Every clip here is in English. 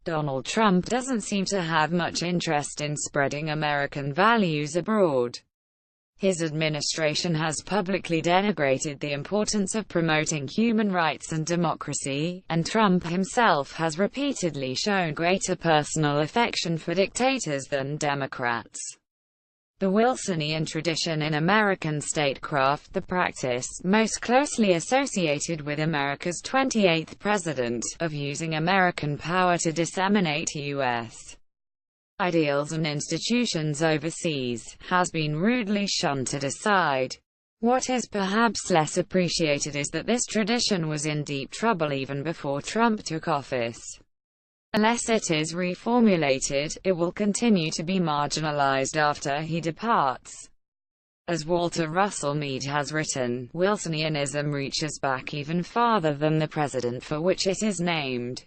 Donald Trump doesn't seem to have much interest in spreading American values abroad. His administration has publicly denigrated the importance of promoting human rights and democracy, and Trump himself has repeatedly shown greater personal affection for dictators than Democrats. The Wilsonian tradition in American statecraft, the practice, most closely associated with America's 28th president, of using American power to disseminate U.S. ideals and institutions overseas, has been rudely shunted aside. What is perhaps less appreciated is that this tradition was in deep trouble even before Trump took office. Unless it is reformulated, it will continue to be marginalized after he departs. As Walter Russell Mead has written, Wilsonianism reaches back even farther than the president for which it is named.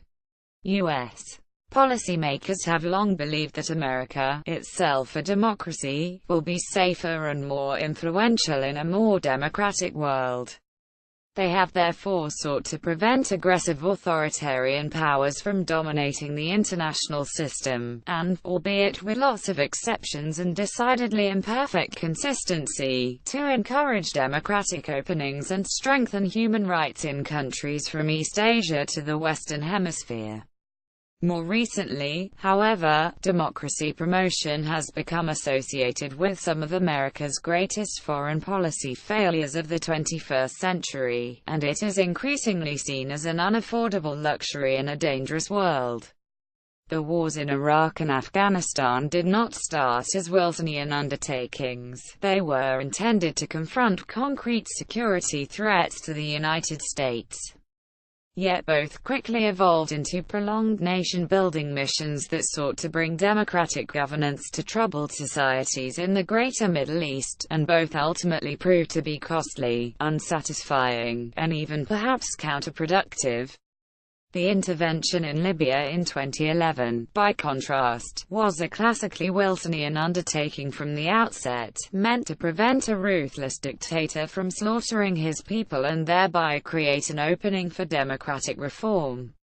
U.S. policymakers have long believed that America, itself a democracy, will be safer and more influential in a more democratic world. They have therefore sought to prevent aggressive authoritarian powers from dominating the international system, and, albeit with lots of exceptions and decidedly imperfect consistency, to encourage democratic openings and strengthen human rights in countries from East Asia to the Western Hemisphere. More recently, however, democracy promotion has become associated with some of America's greatest foreign policy failures of the 21st century, and it is increasingly seen as an unaffordable luxury in a dangerous world. The wars in Iraq and Afghanistan did not start as Wilsonian undertakings. They were intended to confront concrete security threats to the United States. Yet both quickly evolved into prolonged nation-building missions that sought to bring democratic governance to troubled societies in the Greater Middle East, and both ultimately proved to be costly, unsatisfying, and even perhaps counterproductive. The intervention in Libya in 2011, by contrast, was a classically Wilsonian undertaking from the outset, meant to prevent a ruthless dictator from slaughtering his people and thereby create an opening for democratic reform.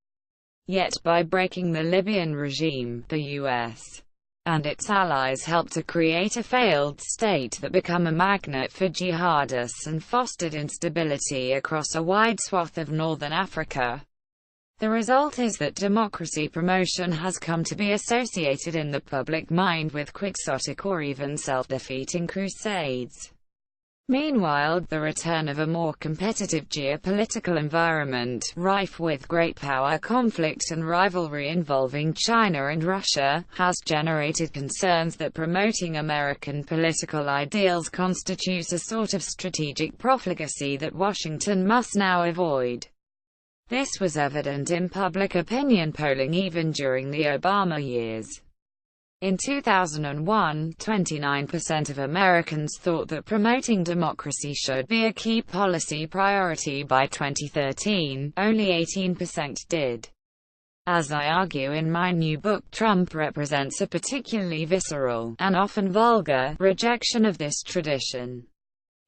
Yet by breaking the Libyan regime, the U.S. and its allies helped to create a failed state that became a magnet for jihadists and fostered instability across a wide swath of northern Africa. The result is that democracy promotion has come to be associated in the public mind with quixotic or even self-defeating crusades. Meanwhile, the return of a more competitive geopolitical environment, rife with great power conflict and rivalry involving China and Russia, has generated concerns that promoting American political ideals constitutes a sort of strategic profligacy that Washington must now avoid. This was evident in public opinion polling even during the Obama years. In 2001, 29% of Americans thought that promoting democracy should be a key policy priority. By 2013, only 18% did. As I argue in my new book, Trump represents a particularly visceral, and often vulgar, rejection of this tradition.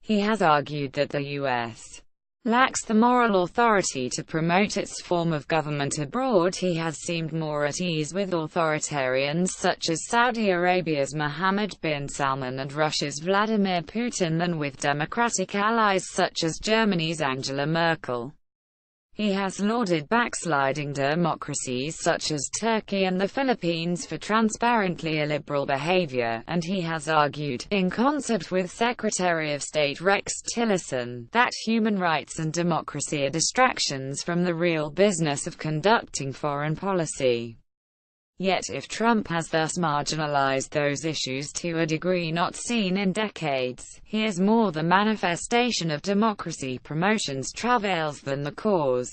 He has argued that the U.S. lacks the moral authority to promote its form of government abroad. He has seemed more at ease with authoritarians such as Saudi Arabia's Mohammed bin Salman and Russia's Vladimir Putin than with democratic allies such as Germany's Angela Merkel. He has lauded backsliding democracies such as Turkey and the Philippines for transparently illiberal behavior, and he has argued, in concert with Secretary of State Rex Tillerson, that human rights and democracy are distractions from the real business of conducting foreign policy. Yet if Trump has thus marginalized those issues to a degree not seen in decades, he is more the manifestation of democracy promotion's travails than the cause.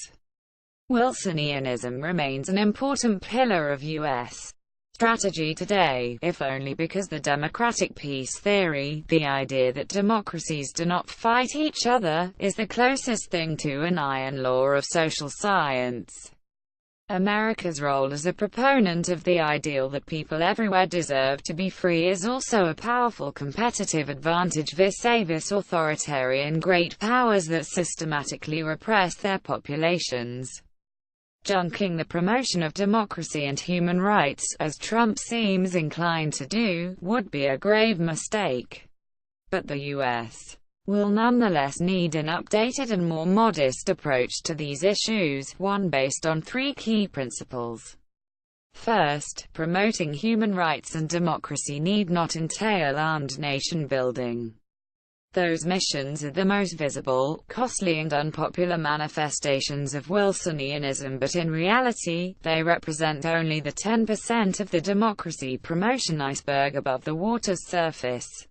Wilsonianism remains an important pillar of U.S. strategy today, if only because the democratic peace theory, the idea that democracies do not fight each other, is the closest thing to an iron law of social science. America's role as a proponent of the ideal that people everywhere deserve to be free is also a powerful competitive advantage vis-a-vis authoritarian great powers that systematically repress their populations. Junking the promotion of democracy and human rights, as Trump seems inclined to do, would be a grave mistake. But the U.S. will nonetheless need an updated and more modest approach to these issues, one based on three key principles. First, promoting human rights and democracy need not entail armed nation building. Those missions are the most visible, costly and unpopular manifestations of Wilsonianism, but in reality, they represent only the 10% of the democracy promotion iceberg above the water's surface.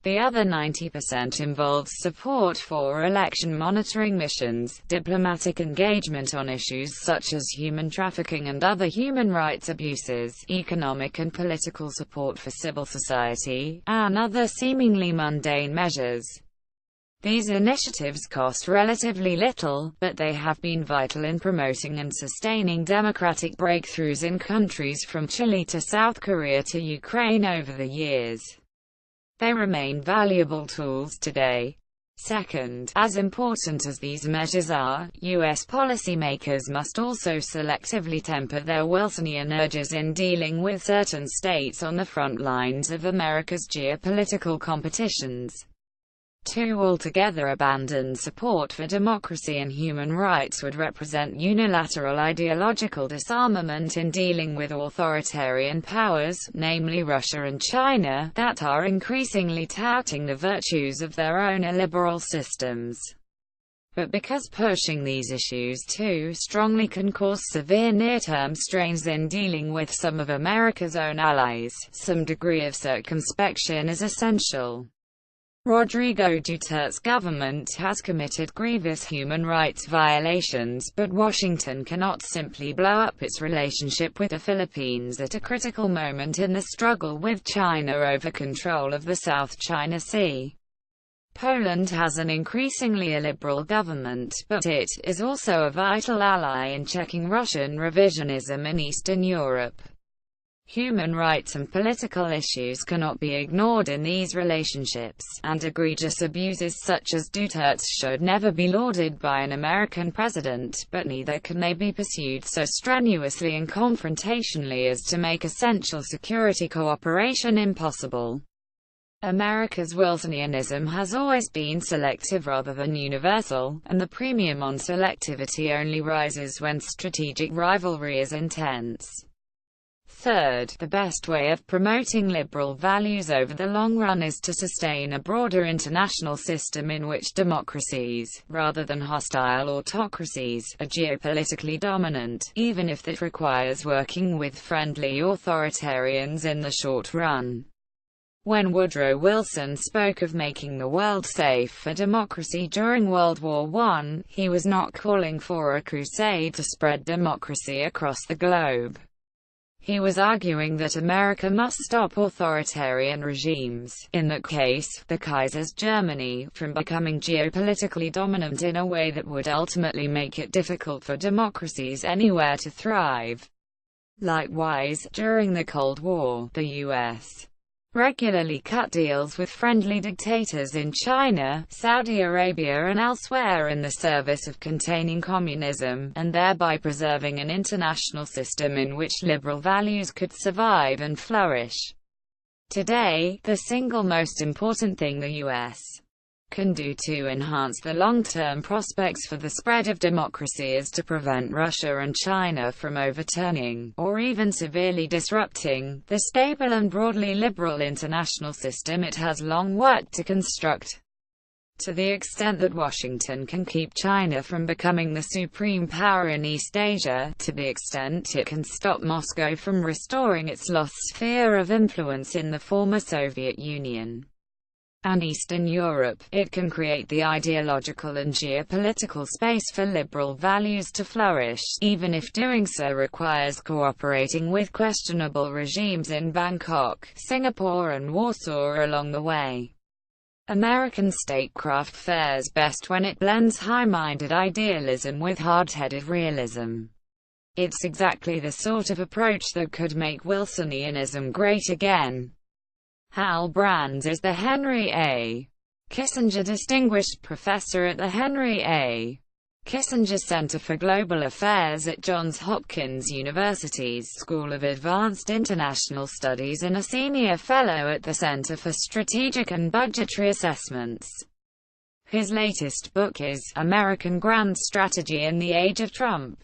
The other 90% involves support for election monitoring missions, diplomatic engagement on issues such as human trafficking and other human rights abuses, economic and political support for civil society, and other seemingly mundane measures. These initiatives cost relatively little, but they have been vital in promoting and sustaining democratic breakthroughs in countries from Chile to South Korea to Ukraine over the years. They remain valuable tools today. Second, as important as these measures are, U.S. policymakers must also selectively temper their Wilsonian urges in dealing with certain states on the front lines of America's geopolitical competitions. To altogether abandon support for democracy and human rights would represent unilateral ideological disarmament in dealing with authoritarian powers, namely Russia and China, that are increasingly touting the virtues of their own illiberal systems. But because pushing these issues too strongly can cause severe near-term strains in dealing with some of America's own allies, some degree of circumspection is essential. Rodrigo Duterte's government has committed grievous human rights violations, but Washington cannot simply blow up its relationship with the Philippines at a critical moment in the struggle with China over control of the South China Sea. Poland has an increasingly illiberal government, but it is also a vital ally in checking Russian revisionism in Eastern Europe. Human rights and political issues cannot be ignored in these relationships, and egregious abuses such as Duterte's should never be lauded by an American president, but neither can they be pursued so strenuously and confrontationally as to make essential security cooperation impossible. America's Wilsonianism has always been selective rather than universal, and the premium on selectivity only rises when strategic rivalry is intense. Third, the best way of promoting liberal values over the long run is to sustain a broader international system in which democracies, rather than hostile autocracies, are geopolitically dominant, even if that requires working with friendly authoritarians in the short run. When Woodrow Wilson spoke of making the world safe for democracy during World War I, he was not calling for a crusade to spread democracy across the globe. He was arguing that America must stop authoritarian regimes, in that case, the Kaiser's Germany, from becoming geopolitically dominant in a way that would ultimately make it difficult for democracies anywhere to thrive. Likewise, during the Cold War, the U.S. regularly cut deals with friendly dictators in China, Saudi Arabia and elsewhere in the service of containing communism, and thereby preserving an international system in which liberal values could survive and flourish. Today, the single most important thing the U.S. can do to enhance the long-term prospects for the spread of democracy is to prevent Russia and China from overturning, or even severely disrupting, the stable and broadly liberal international system it has long worked to construct. To the extent that Washington can keep China from becoming the supreme power in East Asia, to the extent it can stop Moscow from restoring its lost sphere of influence in the former Soviet Union and Eastern Europe, it can create the ideological and geopolitical space for liberal values to flourish, even if doing so requires cooperating with questionable regimes in Bangkok, Singapore and Warsaw along the way. American statecraft fares best when it blends high-minded idealism with hard-headed realism. It's exactly the sort of approach that could make Wilsonianism great again. Hal Brands is the Henry A. Kissinger Distinguished Professor at the Henry A. Kissinger Center for Global Affairs at Johns Hopkins University's School of Advanced International Studies and a senior fellow at the Center for Strategic and Budgetary Assessments. His latest book is American Grand Strategy in the Age of Trump.